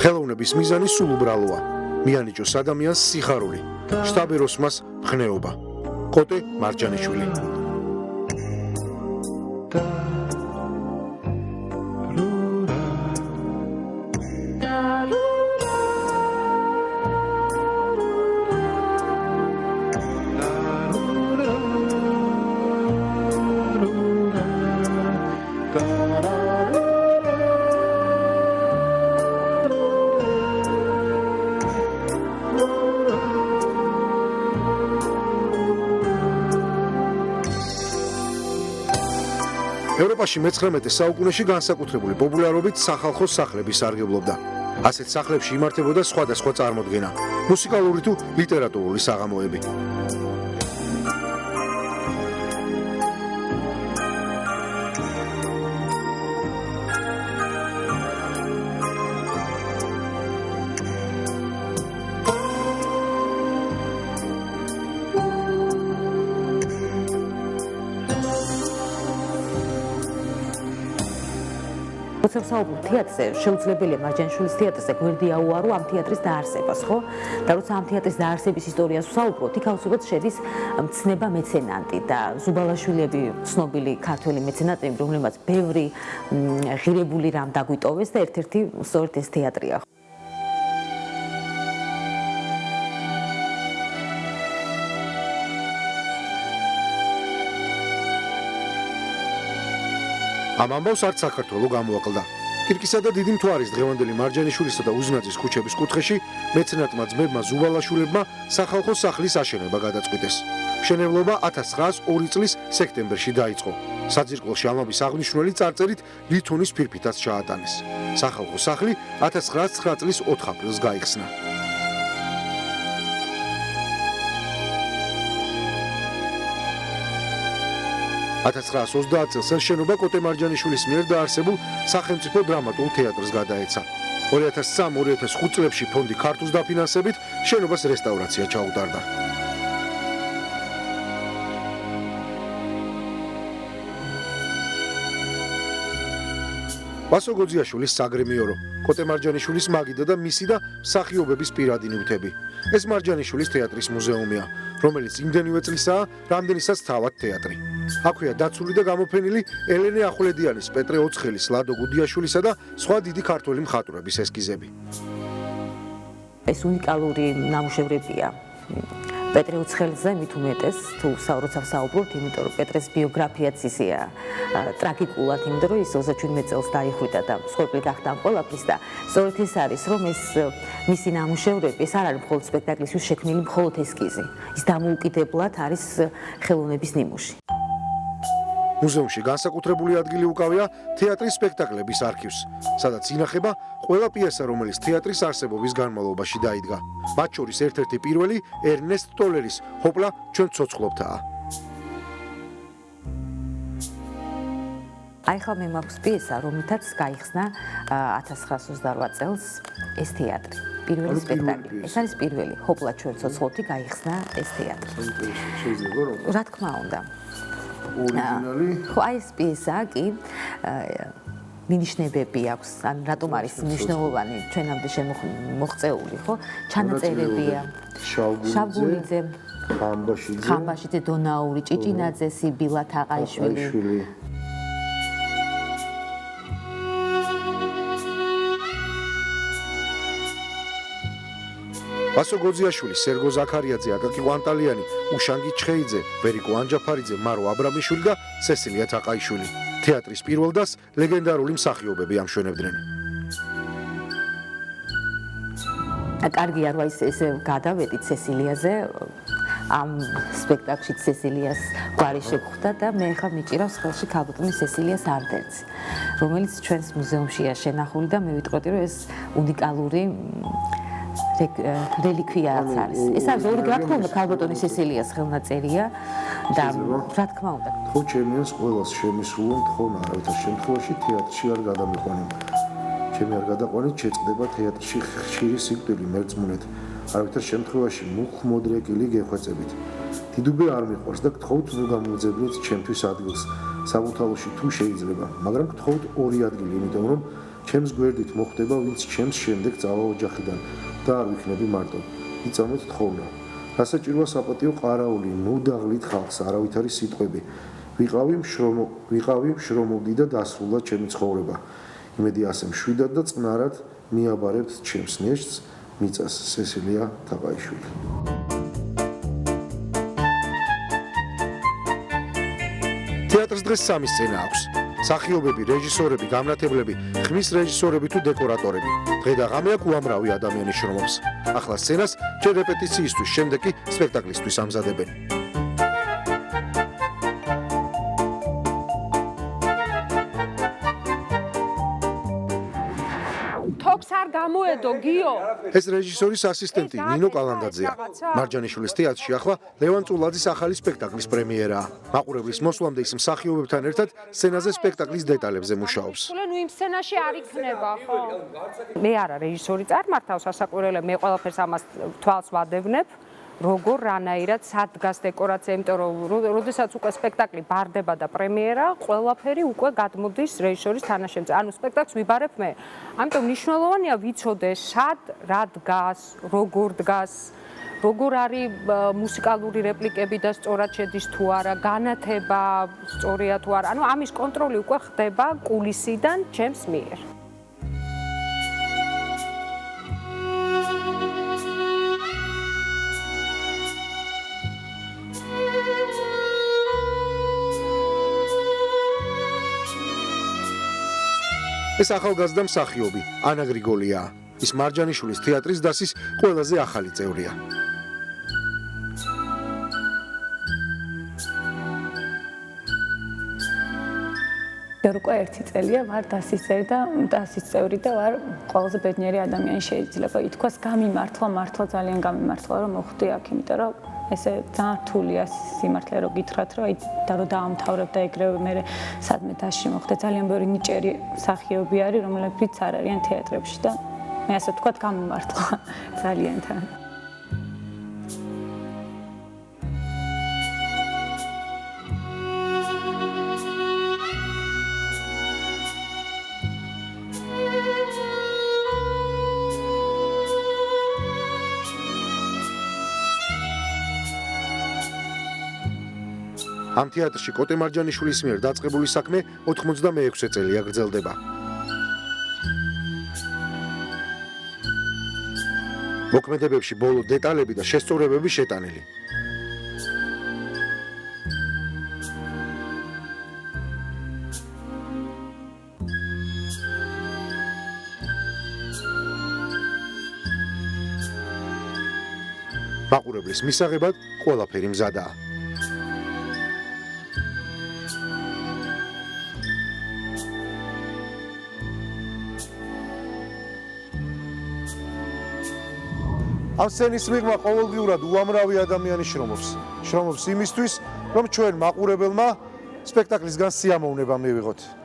ხელოვნების მიზანი სულ უბრალოა. მიანიჭოს ადამიანს სიხარული, შთაბეროს მას მხნეობა. კოტე მარჯანიშვილი. ევროპაში მე-19 საუკუნეში განსაკუთრებული პოპულარობით სახალხო სახლები სარგებლობდა. ასეთ სახლებში იმართებოდა სხვადასხვა წარმოდგენა, მუსიკალური თუ ლიტერატურული საღამოები. როცა ვსაუბრობ თეატრზე, შეუძლებელია მარჯანიშვილის თეატრზე გვერდი აუარო ამ თეატრის დაარსებას, ხო? და როცა ამ თეატრის დაარსების ისტორიას ვსაუბრობთ, იქ აუცილებლად შედის მცნება მეცენატი და ზუბალაშვილები, ცნობილი ქართველი მეცენატები, რომლებმაც ბევრი ღირებული რამ დაგვიტოვეს და ერთ-ერთი სწორედ ეს თეატრია. ამ ამბავს არც საქართველო გამოაკლდა. კირკისა და დიდი მთვარის დღევანდელი მარჯანიშვილისა და უზნაძის ქუჩების კუთხეში მეცენატმა ძმებმა ზუბალაშვილებმა სახალხო სახლის აშენება გადაწყვიტეს. მშენებლობა 1902 წლის სექტემბერში დაიწყო. საძირკველში ამბის აღნიშვნელი წარწერით ლითონის ფირფიტაც ჩაატანეს. სახალხო სახლი 1909 წლის 4 აპრილს გაიხსნა. წელს ეს შენობა კოტე მარჯანიშვილის მიერ დაარსებულ სახელმწიფო დრამატულ თეატრს გადაეცა. 2003-2005 წლებში ფონდი ქართუს დაფინანსებით შენობას რესტავრაცია ჩაუტარდა. ვასო გოძიაშვილის საგრემიორო, კოტე მარჯანიშვილის მაგიდა და მისი და მსახიობების პირადი ნივთები. ეს მარჯანიშვილის თეატრის მუზეუმია, რომელიც იმდენივე წლისაა, რამდენისაც თავად თეატრი. აქვეა დაცული და გამოფენილი ელენე ახვლედიანის, პეტრე ოცხელის, ლადო გუდიაშვილისა და სხვა დიდი ქართველი მხატვრების ესკიზები. ეს უნიკალური ნამუშევრებია. პეტრე ოცხელიძე მით უმეტეს თუ როცა ვსაუბრობთ, იმიტომ რომ პეტრეს ბიოგრაფიაც ისეა ტრაგიკულად, იმიტომ რომ ის 37 წელს დაიხვიტა და მსხვერპლი გახდა ამ ყველაფრის და სწორედ ეს არის, რომ ეს მისი ნამუშევრები, ეს არ არის მხოლოდ სპექტაკლისთვის შექმნილი მხოლოდ ესკიზი. ის დამოუკიდებლად არის ხელოვნების ნიმუში. მუზეუმში განსაკუთრებული ადგილი უკავია თეატრის სპექტაკლების არქივს, სადაც ინახება ყველა პიესა, რომელიც თეატრის არსებობის განმავლობაში დაიდგა. მათ შორის ერთ-ერთი პირველი ერნესტ ტოლერის „ჰოპლა, ჩვენ ცოცხლობთაა“. აი ხა მე მაქვს პიესა, რომელთაც გაიხსნა 1928 წელს ეს თეატრი. პირველი სპექტაკლი. ეს არის პირველი. „ჰოპლა, ჩვენ ცოცხლობთი“ გაიხსნა ეს თეატრი. რა თქმა უნდა. ორიგინალი? ხო, აი ეს პიესა კი მინიშნებები აქვს, ან რატომ არის მნიშვნელოვანი ჩვენამდე შემოღწეული, ხო? ჩანაწერებია. შავგურიძე, ხამბაშიძე, დონაური, ჭიჭინაძე, სიბილა თაყაიშვილი. ვასო გოძიაშვილი, სერგო ზაქარიაძე, აკაკი კვანტალიანი, უშანგი ჩხეიძე, ვერიკო ანჯაფარიძე, მარო აბრამიშვილი და სესილია თაყაიშვილი. თეატრის პირველ დასს ლეგენდარული მსახიობები ამშვენებდნენ. კარგია რა ესე გადავედით სესილიაზე. ამ სპექტაკლში სესილიას გვარი შეგხვდა და მე ხა მიჭირავს ხელში ქალბატონის სესილიას ანდერცი, რომელიც ჩვენს მუზეუმშია შენახული და მე ვიტყოდი რომ ეს უნიკალური რელიკვიაც არის. ეს არის ორი რა თქმა უნდა ქალბატონის სესილიას ხელნაწერია და რა თქმა უნდა. ხო ჩემს ყველას შემისულობთ ხომ არავითარ შემთხვევაში თეატრში არ გადამიყვანებ. ჩემი არ გადაყვანით შეწყდება თეატრში ხშირი სიკვდილი მერწმუნეთ. არავითარ შემთხვევაში მუხ მოდრეკილი გეხვეწებით. დიდუბე არ მიყვარს და გთხოვთ ნუ გამოუძებნით ჩემთვის ადგილს საბუთალოში თუ შეიძლება, მაგრამ გთხოვთ ორი ადგილი, იმიტომ რომ ჩემს გვერდით მოხდება ვინც ჩემს შემდეგ წავა ოჯახიდან და არ ვიქნები მარტო. იწამოთ თხოვნა. გასაჭიროა საპატიო ყარაული, ნუ დაღლით ხალხს, არავითარი სიტყვები. ვიყავი შრომობდი და დასრულდა ჩემი ცხოვრება. იმედი ასე მშვიდად და წყნარად მიაბარებთ ჩემს ნეშტს, მიწას. სესილია თაყაიშვილი. თეატრს დღეს სამი სცენა აქვს. მსახიობები, რეჟისორები, გამნათებლები, ხმის რეჟისორები თუ დეკორატორები. დღე და ღამე აქ უამრავი ადამიანი შრომობს. ახლა სცენას ჯერ რეპეტიციისთვის, შემდეგ კი სპექტაკლისთვის ამზადებენ. თოქს არ გამოედო გიო. ეს რეჟისორის ასისტენტი ნინო კალანდაძეა. მარჯანიშვილის თეატრში ახლა ლევან წულაძის ახალი სპექტაკლის პრემიერაა. მაყურებლის მოსვლამდე ის მსახიობებთან ერთად სცენაზე სპექტაკლის დეტალებზე მუშაობს. ნუ იმ სცენაში არ იქნება, ხო? მე არა რეჟისორი წარმართავს ასაკვირველებს, მე ყველაფერს ამას თვალს ვადევნებ. როგორ რანაირად სად დგას დეკორაცია, იმიტომ რომ როდესაც უკვე სპექტაკლი ბარდება და პრემიერა, ყველაფერი უკვე გადმოდის რეჟისორის თანაშემწე. ანუ სპექტაკლს ვიბარებ მე. ამიტომ მნიშვნელოვანია ვიცოდე სად რა დგას, როგორ დგას, როგორ არის მუსიკალური რეპლიკები და სწორად შედის თუ არა, განათება სწორია თუ არა. ანუ ამის კონტროლი უკვე ხდება კულისიდან ჩემს მიერ. ეს ახალგაზრდა მსახიობი ანა გრიგოლიაა. ის მარჯანიშვილის თეატრის დასის ყველაზე ახალი წევრია. უკვე 1 წელია ვარ დასის წევრი და დასის წევრი და ვარ ყველაზე ბედნიერი ადამიანი შეიძლება ითქვას. გამიმართლა, მართლა ძალიან გამიმართლა რომ მოხვდი აქ, იმიტომ რომ ესე ძალიან რთულია სიმართლე რომ გითხრათ რომ და რომ დაამთავრებ და ეგრევე მე სადმე დასში მოხდა. ძალიან ბევრი ნიჭიერი მსახიობი არის, რომლებიც არ არიან თეატრებში და მე ასე ვთქვათ გამიმართლა ძალიან თან. ამ თეატრში კოტე მარჯანიშვილის მიერ დაწყებული საქმე 86 წელია გრძელდება. მოქმედებებში ბოლო დეტალები და შესწორებები შეტანილი. მაყურებლის მისაღებად ყველაფერი მზადაა. ამ სცენის მიღმა ყოველდღიურად უამრავი ადამიანი შრომობს იმისთვის, რომ ჩვენ მაყურებელმა სპექტაკლისგან სიამოვნება მივიღოთ.